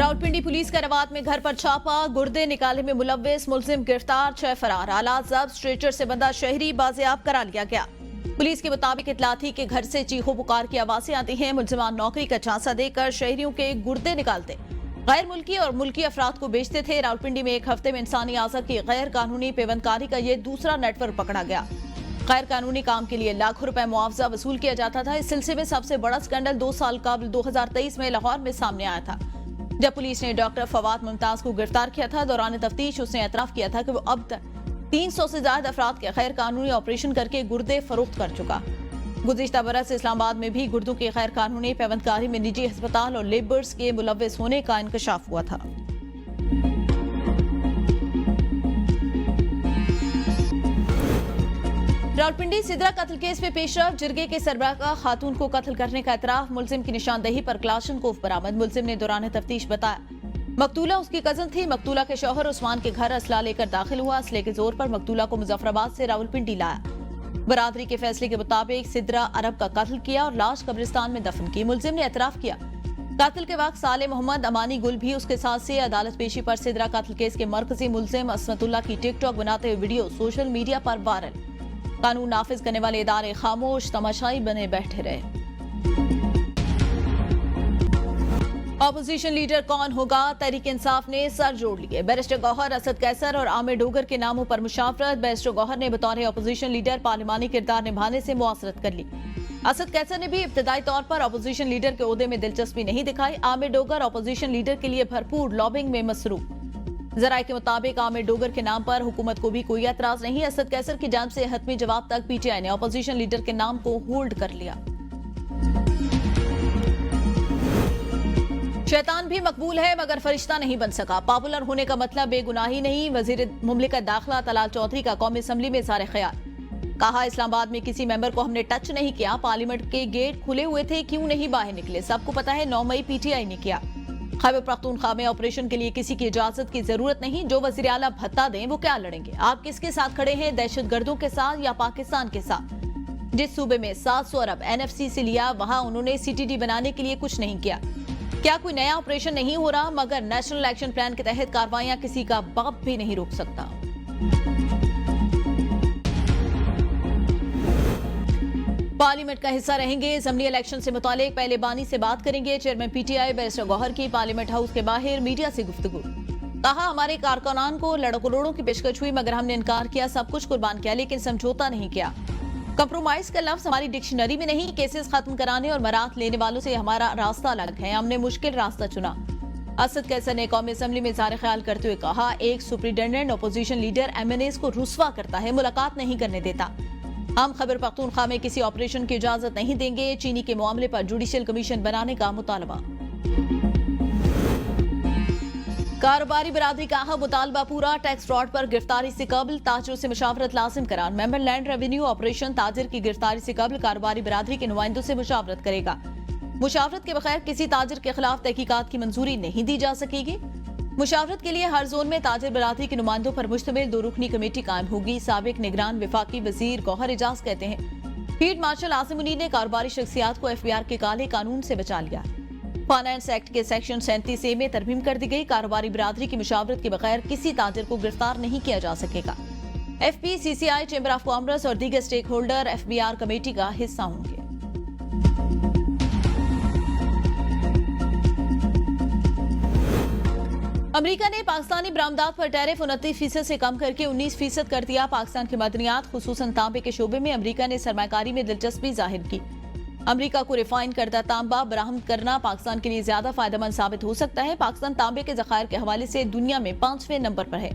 Rawalpindi police का रवात में घर पर छापा, गुर्दे निकाले में मुलव्विस, मुलजिम गिरफ्तार, 6 फरार, आलात जब्त, स्ट्रेचर से बंधा शहरी बाजियाब करा लिया गया। पुलिस के मुताबिक इतला थी कि घर से चीखों पुकार की आवाजें आती हैं। मुलजिमान नौकरी का झांसा देकर शहरियों के गुर्दे निकालते, गैर मुल्की और मुल्की अफराद को बेचते थे। रावलपिंडी में एक हफ्ते में इंसानी आज़त की गैर कानूनी पेवंदकारी का ये दूसरा नेटवर्क पकड़ा गया। गैर कानूनी काम के लिए लाखों रुपए मुआवजा वसूल किया जाता था। इस सिलसिले में सबसे बड़ा स्कैंडल 2 साल कबल 2023 में लाहौर में सामने आया था, जब पुलिस ने डॉक्टर फवाद मुमताज को गिरफ्तार किया था। दौरान तफ्तीश उसने एतराफ किया था कि वो अब तक 300 से ज्यादा अफराद के गैर कानूनी ऑपरेशन करके गुर्दे फरोख्त कर चुका। गुज़िश्ता बरस इस्लामाबाद में भी गुर्दों की गैर कानूनी पेवंदकारी में निजी अस्पताल और लेबर्स के मुलव्विस होने का इंकशाफ हुआ था। रावलपिंडी सिदरा कत्ल केस में पेशरफ, जिरगे के सरबराह खातून को कत्ल करने का एतराफ, मुलजिम की निशानदेही पर क्लाशनकोफ बरामद। मुलजिम ने दौरान तफ्तीश बताया मकतूला उसकी कजन थी। मकतूला के शौहर उस्मान के घर असला लेकर दाखिल हुआ। असले के जोर पर मकतूला को मुजफ्फराबाद से रावलपिंडी लाया। बरादरी के फैसले के मुताबिक सिदरा अरब का कत्ल किया और लाश कब्रिस्तान में दफन की। मुलजिम ने एतराफ किया कत्ल के वक्त साले मोहम्मद अमानी गुल भी उसके साथ से। अदालत पेशी पर सिदरा कत्ल केस के मरकजी मुलजिम असमतुल्ला की टिकटॉक बनाते हुए वीडियो सोशल मीडिया पर वायरल। कानून नाफिज करने वाले इदारे खामोश तमाशाई बने बैठे रहे। ऑपोजिशन लीडर कौन होगा? तहरीक इंसाफ ने सर जोड़ लिए। बैरिस्टर गौहर, असद कैसर और आमिर डोगर के नामों पर मुशावरत। बैरिस्टर गौहर ने बतौर ऑपोजिशन लीडर पार्लिमानी किरदार निभाने से मुआसरत कर ली। असद कैसर ने भी इब्तदाई तौर पर ऑपोजिशन लीडर के ओहदे में दिलचस्पी नहीं दिखाई। आमिर डोगर ऑपोजिशन लीडर के लिए भरपूर लॉबिंग में मसरूफ। जराये के मुताबिक आमिर डोगर के नाम पर हुकूमत को भी कोई एतराज नहीं। असद कैसर की जानिब से हतमी जवाब तक पीटीआई ने ऑपोजिशन लीडर के नाम को होल्ड कर लिया। शैतान भी मकबूल है मगर फरिश्ता नहीं बन सका। पॉपुलर होने का मतलब बेगुनाही नहीं। वजीर मुमलिकत दाखिला तलाल चौधरी का कौमी असम्बली में इज़हार ख्याल। कहा, इस्लामाबाद में किसी मेंबर को हमने टच नहीं किया। पार्लियामेंट के गेट खुले हुए थे, क्यों नहीं बाहर निकले? सबको पता है 9 मई पीटीआई ने किया। खैबर पख्तूनख्वा में ऑपरेशन के लिए किसी की इजाजत की जरूरत नहीं। जो वजीर आला भत्ता दें वो क्या लड़ेंगे? आप किसके साथ खड़े हैं? दहशतगर्दों के साथ या पाकिस्तान के साथ? जिस सूबे में 700 अरब एनएफसी से लिया, वहां उन्होंने सीटीडी बनाने के लिए कुछ नहीं किया। क्या कोई नया ऑपरेशन नहीं हो रहा? मगर नेशनल एक्शन प्लान के तहत कार्रवाइयां किसी का बाप भी नहीं रोक सकता। पार्लियामेंट का हिस्सा रहेंगे। असेंबली इलेक्शन से मुतालिक पहले बानी से बात करेंगे। चेयरमैन पीटीआई बैरिस्टर गौहर की पार्लियामेंट हाउस के बाहर मीडिया से गुफ्तगू। कहा, हमारे कारकुनान को करोड़ों की पेशकश हुई मगर हमने इनकार किया। सब कुछ कुर्बान किया लेकिन समझौता नहीं किया। कंप्रोमाइज का लफ्ज हमारी डिक्शनरी में नहीं। केसेस खत्म कराने और मरात लेने वालों से हमारा रास्ता अलग है। हमने मुश्किल रास्ता चुना। असद कैसर ने कौमी असेंबली में इज़हार ख्याल करते हुए कहा, एक सुप्रिटेंडेंट अपोजिशन लीडर एमएनएस को रुस्वा करता है, मुलाकात नहीं करने देता। हम खैबर पख्तूनख्वा में किसी ऑपरेशन की इजाजत नहीं देंगे। चीनी के मामले पर जुडिशियल कमीशन बनाने का मुतालबा। कारोबारी बरादरी का अहम मुतालबा पूरा। टैक्स फ्रॉड पर गिरफ्तारी से कबल ताजरों से मुशावरत लाजिम करार। मेंबर लैंड रेवेन्यू ऑपरेशन ताजिर की गिरफ्तारी से कबल कारोबारी बरादरी के नुमाइंदों से मुशावरत करेगा। मुशावरत के बगैर किसी ताजिर के खिलाफ तहकीकात की मंजूरी नहीं दी जा सकेगी। मुशावरत के लिए हर जोन में ताजिर बरादरी के नुमाइंदों पर मुश्तमिल 2 रुकनी कमेटी कायम होगी। साबिक निगरान वफाकी वजीर गौहर एजाज कहते हैं, फील्ड मार्शल आसिम मुनीर ने कारोबारी शख्सियात को एफबीआर के काले कानून से बचा लिया। फाइनेंस एक्ट के सेक्शन 37A में तरमीम कर दी गई। कारोबारी बरादरी की मुशावरत के बगैर किसी ताजिर को गिरफ्तार नहीं किया जा सकेगा। FP, CCI, chamber of commerce और दीगर स्टेक होल्डर एफबीआर कमेटी का हिस्सा होंगे। अमेरिका ने पाकिस्तानी बरामदात पर टैरिफ 29% से कम करके 19% कर दिया। पाकिस्तान की मदनियात खुसूसन तांबे के शोबे में अमेरिका ने सरमायाकारी में दिलचस्पी जाहिर की। अमेरिका को रिफाइन करदा तांबा बरामद करना पाकिस्तान के लिए ज्यादा फायदेमंद साबित हो सकता है। पाकिस्तान तांबे के जखायर के हवाले से दुनिया में 5वें नंबर पर है।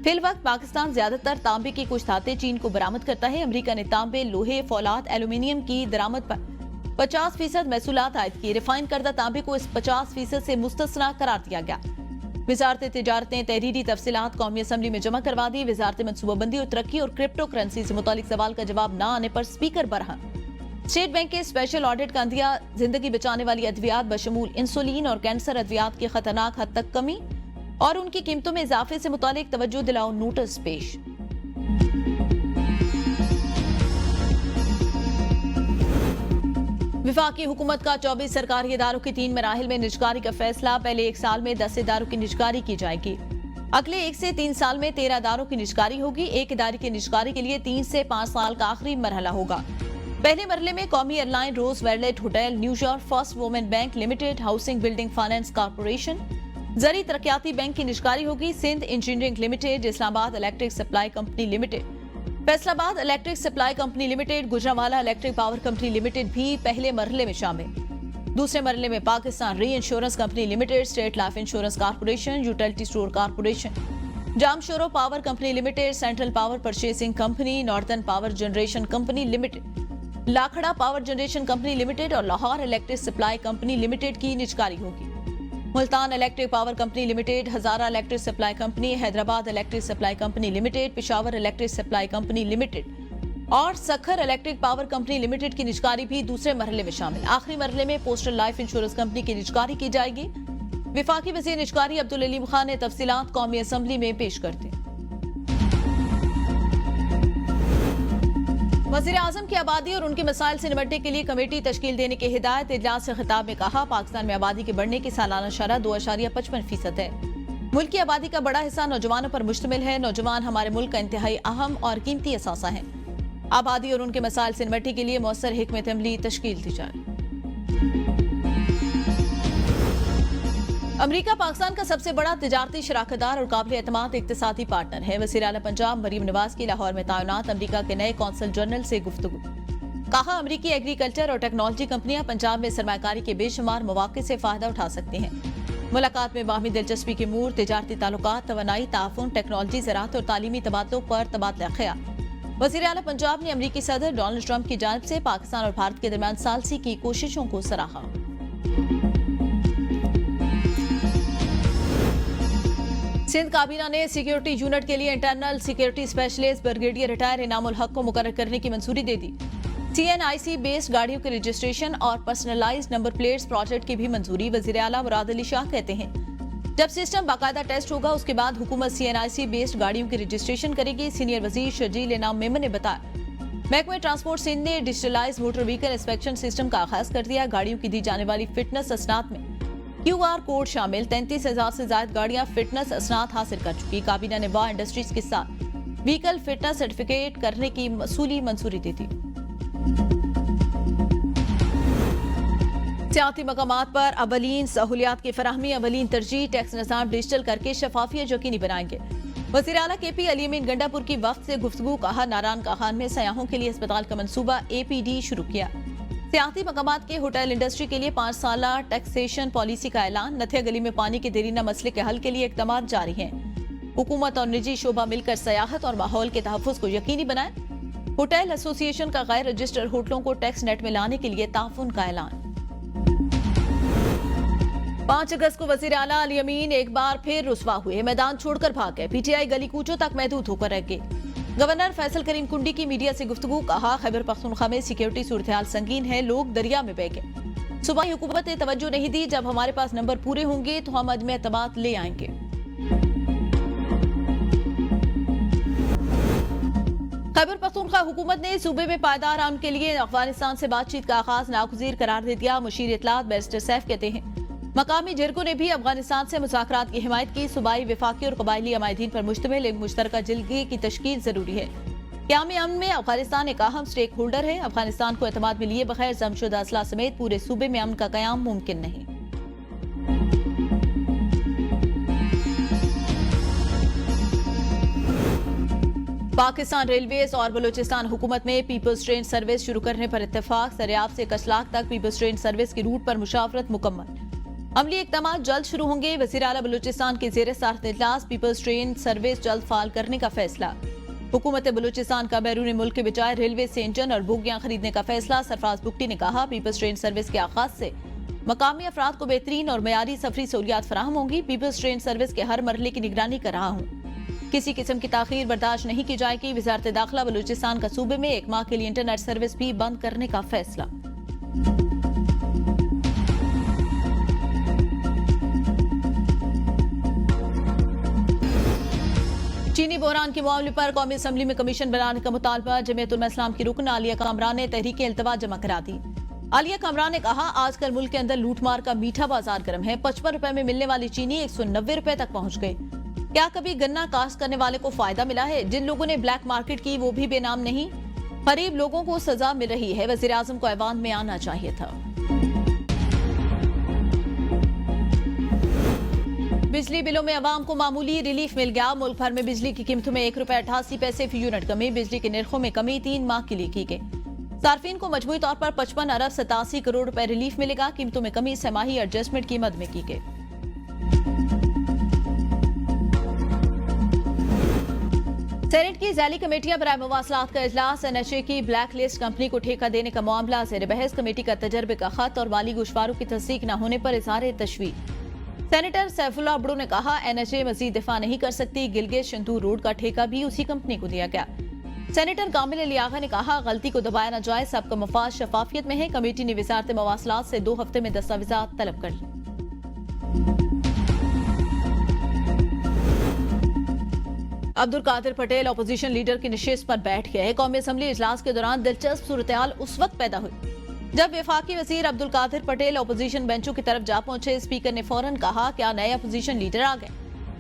फिल वक्त पाकिस्तान ज्यादातर तांबे की कुछ धातें चीन को बरामद करता है। अमेरिका ने तांबे, लोहे, फौलाद, एल्यूमिनियम की दरामद पर 50% महसूलात आयद की। रिफाइन करदा तांबे को इस 50% से मुस्तस्ना करार दिया गया। वजारत तिजारत ने तहरीरी तफसीलात कौमी असम्बली में जमा करवा दी। वजारत मनसूबाबंदी और तरक्की और क्रिप्टो करेंसी से मुतालिक सवाल का जवाब न आने पर स्पीकर बरहम। स्टेट बैंक के स्पेशल ऑडिट का अंदिया, जिंदगी बचाने वाली अद्वियात बशमूल इंसुलिन और कैंसर अद्वियात की खतरनाक हद तक कमी और उनकी कीमतों में इजाफे से मुतालिक तवज्जो दिलाओ नोटिस पेश। विफाकी हुकूमत का 24 सरकारी इदारों की 3 मराहिल में निजकारी का फैसला। पहले 1 साल में 10 इदारों की निजकारी की जाएगी। अगले 1 से 3 साल में 13 इदारों की निजकारी होगी। एक इदारे की निजकारी के लिए 3 से 5 साल का आखिरी मरहला होगा। पहले मरहले में कौमी airline, Roosevelt hotel, New York first women bank limited, housing building finance corporation, जरी तरक्याती बैंक की निजकारी होगी। Sindh engineering limited, Islamabad electric supply company limited, Faisalabad electric supply company limited, Gujranwala electric power company limited भी पहले मरहले में शामिल। दूसरे मरहले में Pakistan re insurance company limited, state life insurance corporation, utility store corporation, Jamshoro power company limited, central power purchasing company, northern power generation company limited, Lakhra power generation company limited और Lahore electric supply company limited की निजकारी होगी। Multan electric power company limited, Hazara electric supply company, Hyderabad electric supply company limited, Peshawar electric supply company limited और Sukkur electric power company limited की निजकारी भी दूसरे मरहले में शामिल। आखिरी मरहले में पोस्टल लाइफ इंश्योरेंस कंपनी की निजकारी की जाएगी। विफाकी वज़ीर निजकारी अब्दुल अलीम खान ने तफसीलात कौमी असम्बली में पेश कर दी। वज़ीर आज़म की आबादी और उनके मसाइल से निपटने के लिए कमेटी तश्कील देने की हिदायत। इजलास से खिताब में कहा, पाकिस्तान में आबादी के बढ़ने की सालाना शरह 2.55% है। मुल्क की आबादी का बड़ा हिस्सा नौजवानों पर मुश्तमिल है। नौजवान हमारे मुल्क का इंतहाई अहम और कीमती असासा है। आबादी और उनके मसाइल से निपटने के लिए मौसर हिकमत अमली तश्कील दी जाए। अमरीका पाकिस्तान का सबसे बड़ा तिजारती शराकतदार और काबिल एतमाद इक्तिसादी पार्टनर है। वज़ीर आला पंजाब मरीम नवाज की लाहौर में तैनात अमरीका के नए कौंसल जनरल से गुफ्तगू। कहा, अमरीकी एग्रीकल्चर और टेक्नोलॉजी कंपनियां पंजाब में सरमाकारी के बेशुमार मौके से फायदा उठा सकती हैं। मुलाकात में बाहमी दिलचस्पी के अमूर, तिजारती ताल्लुकात, तवानाई, ताउन, टेक्नोलॉजी, ज़राअत और तालीमी तबादलों पर तबादला ख्याल। वज़ीर आला पंजाब ने अमरीकी सदर डोनाल्ड ट्रंप की जानिब से पाकिस्तान और भारत के दरमियान सालसी की कोशिशों को सराहा। सिंध काबीना ने सिक्योरिटी यूनिट के लिए internal security specialist brigadier retire Inamul हक को मुकर्रर करने की मंजूरी दे दी। CNIC बेस्ड गाड़ियों के रजिस्ट्रेशन और पर्सनलाइज्ड नंबर प्लेट्स प्रोजेक्ट की भी मंजूरी। वज़ीर आला मुराद अली शाह कहते हैं, जब सिस्टम बाकायदा टेस्ट होगा उसके बाद हुकूमत CNIC बेस्ड गाड़ियों की रजिस्ट्रेशन करेगी। सीनियर वजीर शजील इनाम मेमन ने बताया, महकमे ट्रांसपोर्ट सिंध ने digitalize motor vehicle inspection system का आगाज कर दिया। गाड़ियों की दी जाने वाली फिटनेस असनाद में QR कोड शामिल। 33,000 से ज्यादा गाड़ियां फिटनेस असनाद हासिल कर चुकी। काबीना ने वाह इंडस्ट्रीज के साथ व्हीकल फिटनेस सर्टिफिकेट करने की मसूली मंजूरी दी थी। सियाती मकामात पर अवलीन सहूलियात की फराहमी, अवलीन तरजीह, टैक्स निज़ाम डिजिटल करके शफाफियत यकीनी बनाएंगे। वज़ीर आला KP अली अमीन गंडापुर की वक्त से गुफ्तगू। कहा, नारायण का खान में सयाहों के लिए अस्पताल का मंसूबा APD शुरू किया। सियाती मकामात के होटल इंडस्ट्री के लिए 5 साला टैक्सेशन पॉलिसी का ऐलान। नथिया गली में पानी के देरीना मसले के हल के लिए इक़दाम जारी हैं। हुकूमत और निजी शोबा मिलकर सयाहत और माहौल के तहफ़्फ़ुज़ को यकीनी बनाएं। होटल एसोसिएशन का गैर रजिस्टर्ड होटलों को टैक्स नेट में लाने के लिए ताउन का ऐलान। 5 अगस्त को वज़ीर आला अली अमीन एक बार फिर रुस्वा हुए, मैदान छोड़कर भाग गए। PTI गली कूचों तक महदूद होकर रह गए। गवर्नर फैसल करीम कुंडी की मीडिया से गुफ्तगू। कहा, खैबर पख्तूनख्वा में सिक्योरिटी सूरत-ए-हाल संगीन है, लोग दरिया में बह गए। सूबाई हुकूमत ने तवज्जो नहीं दी, जब हमारे पास नंबर पूरे होंगे तो हम अदम एतमाद ले आएंगे। खैबर पख्तूनख्वा हुकूमत ने सूबे में पायदार अमन के लिए अफगानिस्तान से बातचीत का आगाज नागुज़ीर करार दे दिया। मुशीर इत्तलात बैरिस्टर सैफ कहते हैं, मकामी जिरगों ने भी अफगानिस्तान से मुज़ाकरात की हिमायत की। सूबाई, वफाकी और कबायली अमायदीन पर मुश्तमिल एक मुश्तरका जिलगे की तश्कील जरूरी है। क़याम अमन में अफगानिस्तान एक अहम स्टेक होल्डर है। अफगानिस्तान को एतमाद में लिए बगैर जमशुदा असला समेत पूरे सूबे में अमन का क़याम मुमकिन नहीं। पाकिस्तान रेलवेज और बलूचिस्तान हुकूमत में पीपल्स ट्रेन सर्विस शुरू करने पर इत्तेफाक। सरेआब से कशलाक तक पीपल्स ट्रेन सर्विस की रूट पर मुशावरत मुकम्मल। अमली इक़दाम जल्द शुरू होंगे। वज़ीर आला बलूचिस्तान के ज़ेरे सदारत इजलास पीपल्स ट्रेन सर्विस जल्द फाल करने का फैसला। हुकूमत बलूचिस्तान का बैरून मुल्क के बजाय रेलवे से इंजन और बोगियां खरीदने का फैसला। सरफराज बुगटी ने कहा, पीपल्स ट्रेन सर्विस के आगाज से मकामी अफराद को बेहतरीन और मयारी सफरी सहूलियात फराहम होंगी। पीपल्स ट्रेन सर्विस के हर मरहले की निगरानी कर रहा हूँ, किसी किस्म की ताखीर बर्दाश्त नहीं की जाएगी। वज़ारत दाखिला बलूचिस्तान का सूबे में 1 माह के लिए इंटरनेट सर्विस भी बंद करने का फैसला। चीनी बहरान के मामले पर कौमी असम्बली में कमीशन बनाने का मुतालबा। जमीयत उलमा इस्लाम की रुकन आलिया कामरान ने तहरीक इल्तवा जमा करा दी। आलिया कमरान ने कहा, आजकल मुल्क के अंदर लूटमार का मीठा बाजार गर्म है। 55 रुपए में मिलने वाली चीनी 190 रुपए तक पहुंच गई। क्या कभी गन्ना काश्त करने वाले को फायदा मिला है? जिन लोगों ने ब्लैक मार्केट की वो भी बेनाम नहीं। गरीब लोगों को सजा मिल रही है। वजीर आजम को ऐवान में आना चाहिए था। बिजली बिलों में अवाम को मामूली रिलीफ मिल गया। मुल्क भर में बिजली की कीमतों में 1 रुपए 88 पैसे फी यूनिट कमी। बिजली के निर्खों में कमी 3 माह के लिए की गई। सार्फिन को मजमूई तौर पर 55 अरब 87 करोड़ रुपए रिलीफ मिलेगा। कीमतों में कमी सहमाही एडजस्टमेंट की मद में की गई। सेनेट की जैली कमेटियां बराए मवासलात का इजलास। एनएचए की ब्लैक लिस्ट कंपनी को ठेका देने का मामला ज़ेर बहस। कमेटी का तजर्बे का खत और माली गोशवारों की तस्दीक न होने पर इज़हार तशवीश। सेनेटर सैफुल्लाह अब्दू ने कहा, एनएचए मजीद दिफा नहीं कर सकती। गिलगित शंतूर रोड का ठेका भी उसी कंपनी को दिया गया। सेनेटर कामिल अली आगा ने कहा, गलती को दबाया न जाए, सबका मफाद शफाफियत में है। कमेटी ने वजारत मवासलात से 2 हफ्ते में दस्तावेजात तलब कर ली। अब्दुल कादिर पटेल अपोजिशन लीडर की नशिस्त पर बैठ गए। कौमी असम्बली इजलास के दौरान दिलचस्प सूरत-ए-हाल उस वक्त पैदा हुई जब वफाकी वजीर अब्दुल कादिर पटेल अपोजिशन बेंचों की तरफ जा पहुंचे। स्पीकर ने फौरन कहा, क्या नए अपोजिशन लीडर आ गए?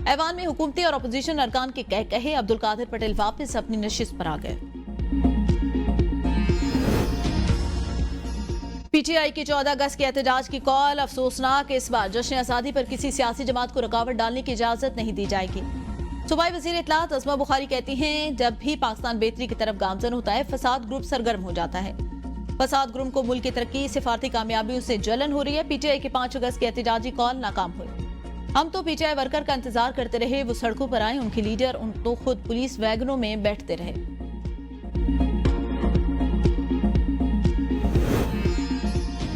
ऐवान में हुकूमती और अपोजिशन अरकान के कहे अब्दुल कादिर पटेल वापस अपनी नशिस्त पर आ गए। पीटीआई की 14 अगस्त के एहतजाज की कॉल अफसोसनाक। इस बार जश्न आजादी पर किसी सियासी जमात को रुकावट डालने की इजाजत नहीं दी जाएगी। सूबाई वजीर इत्तलात अज़मा बुखारी कहती हैं, जब भी पाकिस्तान बेहतरी की तरफ गामजन होता है, फसाद ग्रुप सरगर्म हो जाता है। फसाद ग्रुप को मुल्क की तरक्की, सिफारती कामयाबियों से जलन हो रही है। पीटीआई की 5 अगस्त की एहतजाजी कॉल नाकाम हुई। हम तो पीटीआई वर्कर का इंतजार करते रहे, वो सड़कों पर आए, उनके लीडर उन तो खुद पुलिस वैगनों में बैठते रहे।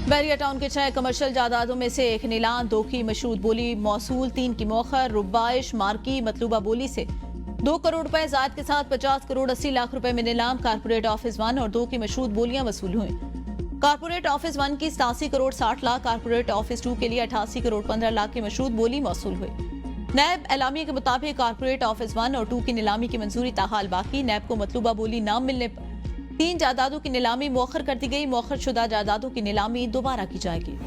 बैरिया टाउन के 6 कमर्शियल जायदादों में से एक नीलाम, 2 की मशरूत बोली मौसूल, 3 की मौखर, रुबाइश, मार्की, मतलूबा बोली से 2 करोड़ रुपए जायद के साथ 50 करोड़ 80 लाख रुपए में नीलाम। कारपोरेट ऑफिस 1 और 2 की मशरूत बोलियां वसूल हुई। कारपोरेट ऑफिस 1 की 87 करोड़ 60 लाख, कारपोरेट ऑफिस 2 के लिए 88 करोड़ 15 लाख की मशरूत बोली मौसूल हुई। नैब एलामिया के मुताबिक कारपोरेट ऑफिस 1 और 2 की नीलामी की मंजूरी ताहाल बाकी। नैब को मतलूबा बोली न मिलने पर 3 जायदादों की नीलामी मौखर कर दी गई। मौखर शुदा जायदादों की नीलामी दोबारा की जाएगी।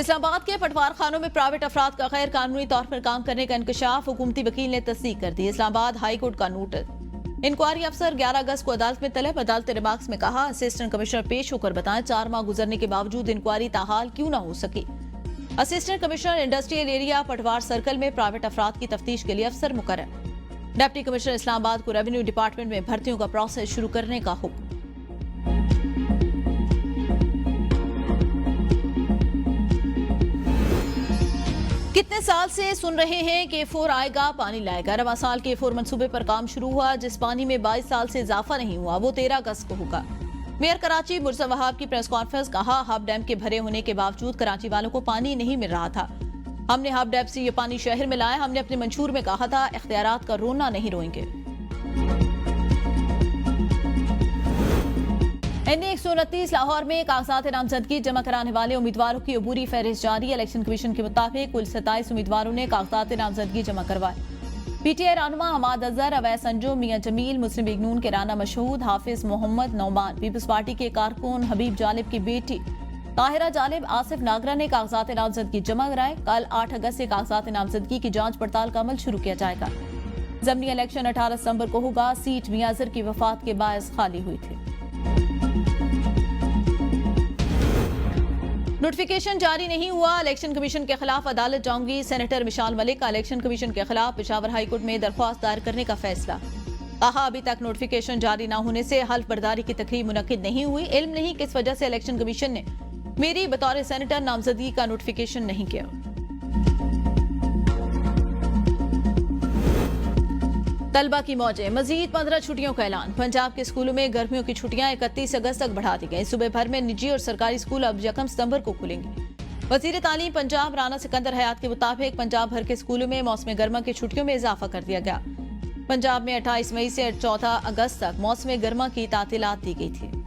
इस्लामाबाद के पटवार खानों में प्राइवेट अफराद का गैर कानूनी तौर पर काम करने का इंकशाफ। हुकूमती वकील ने तस्दीक कर दी। इस्लामाबाद हाई कोर्ट का नोटिस। इंक्वायरी अफसर 11 अगस्त को अदालत में तलब। अदालत रिमार्क्स में कहा, असिस्टेंट कमिश्नर पेश होकर बताएं 4 माह गुजरने के बावजूद इंक्वायरी ताहाल क्यों न हो सकी। असिस्टेंट कमिश्नर इंडस्ट्रियल एरिया पटवार सर्कल में प्राइवेट अफराद की तफ्तीश के लिए अफसर मुकर्रर। डिप्टी कमिश्नर इस्लामाबाद को रेवेन्यू डिपार्टमेंट में भर्तियों का प्रोसेस शुरू करने का हुक्म। कितने साल से सुन रहे हैं कि K4 आएगा, पानी लाएगा। रवां साल K4 मंसूबे पर काम शुरू हुआ। जिस पानी में 22 साल से इजाफा नहीं हुआ, वो 13 अगस्त को होगा। मेयर कराची मुर्जा वहाब की प्रेस कॉन्फ्रेंस। कहा, हब डैम के भरे होने के बावजूद कराची वालों को पानी नहीं मिल रहा था। हमने हब डैम से ये पानी शहर में लाया। हमने अपने मंशूर में कहा था, इख्तियारात का रोना नहीं रोएंगे। NA 129 लाहौर में कागजात नामजदगी जमा कराने वाले उम्मीदवारों की अबूरी फहरिस्त जारी। इलेक्शन कमीशन के मुताबिक कुल 27 उम्मीदवारों ने कागजात नामजदगी जमा करवाए। पीटीआई रहनुमा हमाद अजहर, अवैस अंजुम, मियां जमील, मुस्लिम लीग नून के राना मशहूद, हाफिज मोहम्मद नौमान, पीपल्स पार्टी के कारकुन हबीब जालिब की बेटी ताहिरा जालिब, आसिफ नागरा ने कागजात नामजदगी जमा कराए। कल 8 अगस्त से कागजात नामजदगी की जांच पड़ताल का अमल शुरू किया जाएगा। ज़मीनी इलेक्शन 18 सितंबर को होगा। सीट मियां अजहर की वफात के बायस खाली हुई थी। नोटिफिकेशन जारी नहीं हुआ। इलेक्शन कमीशन के खिलाफ अदालत जाऊंगी। सेनेटर मिशाल मलिक का इलेक्शन कमीशन के खिलाफ पेशावर हाईकोर्ट में दरख्वास्त दायर करने का फैसला। कहा, अभी तक नोटिफिकेशन जारी न होने से हल्फ बर्दारी की तकरीब मुनक्किद नहीं हुई। इल्म नहीं किस वजह से इलेक्शन कमीशन ने मेरी बतौर सेनेटर नामजदगी का नोटिफिकेशन नहीं किया। तलबा की मौजें, मजीद 15 छुट्टियों का ऐलान। पंजाब के स्कूलों में गर्मियों की छुट्टियां 31 अगस्त तक बढ़ा दी गई। सूबे भर में निजी और सरकारी स्कूल अब 1 सितंबर को खुलेंगे। वजीर तालीम पंजाब राना सिकंदर हयात के मुताबिक पंजाब भर के स्कूलों में मौसम गर्मा की छुट्टियों में इजाफा कर दिया गया। पंजाब में 28 मई से 14 अगस्त तक मौसम गर्मा की तातीलात दी गई थी।